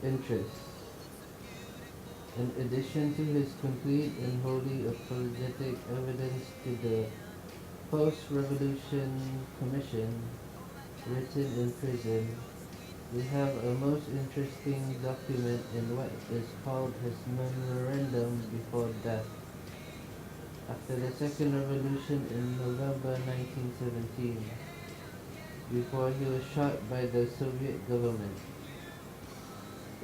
interests. In addition to his complete and wholly apologetic evidence to the Post-Revolution Commission, written in prison, we have a most interesting document in what is called his memorandum before death. After the Second Revolution in November 1917, before he was shot by the Soviet government.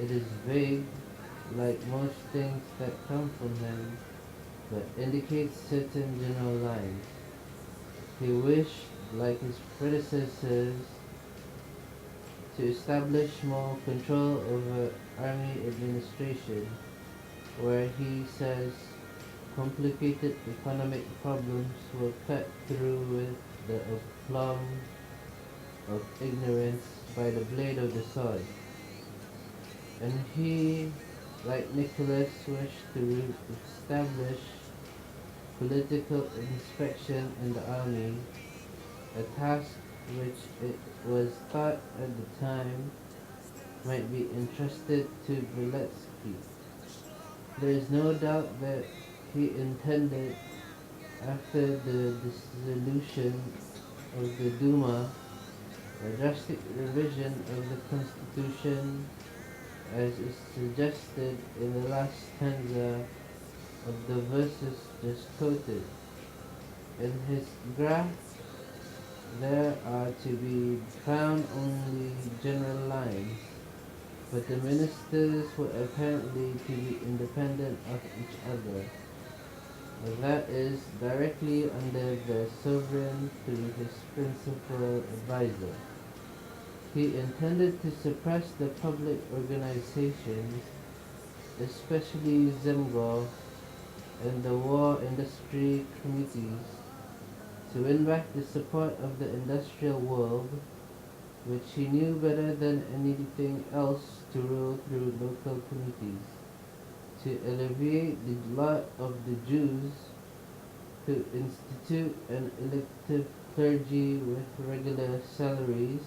It is vague, like most things that come from him, but indicates certain general lines. He wished, like his predecessors, to establish more control over army administration, where he says complicated economic problems were cut through with the aplomb of ignorance by the blade of the sword. And he, like Nicholas, wished to establish political inspection in the army, a task which it was thought at the time might be entrusted to Beletsky. There is no doubt that he intended, after the dissolution of the Duma, a drastic revision of the constitution as is suggested in the last stanza of the verses just quoted. In his graph, there are to be found only general lines, but the ministers were apparently to be independent of each other, that is, directly under the sovereign through his principal advisor. He intended to suppress the public organizations, especially Zemgov and the war industry committees, to win back the support of the industrial world, which he knew better than anything else to rule through local committees, to alleviate the lot of the Jews, to institute an elective clergy with regular salaries,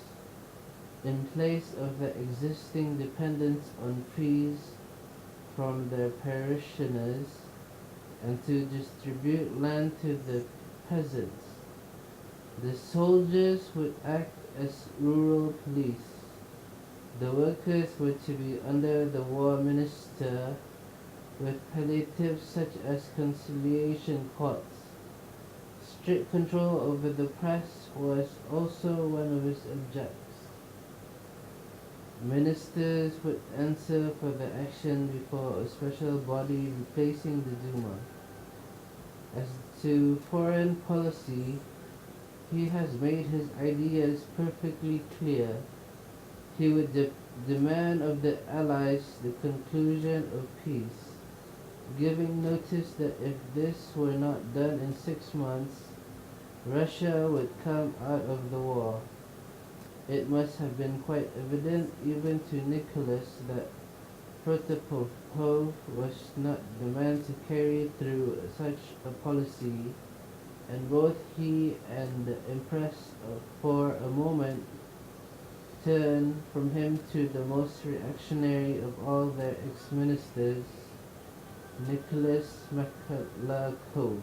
in place of the existing dependence on fees from their parishioners, and to distribute land to the peasants. The soldiers would act as rural police. The workers were to be under the war minister with palliatives such as conciliation courts. Strict control over the press was also one of his objects. Ministers would answer for their action before a special body replacing the Duma. As to foreign policy, he has made his ideas perfectly clear. He would demand of the Allies the conclusion of peace, giving notice that if this were not done in 6 months, Russia would come out of the war. It must have been quite evident even to Nicholas that Protopopov was not the man to carry through such a policy, and both he and the Empress for a moment turned from him to the most reactionary of all their ex-ministers, Nicholas Makalakov.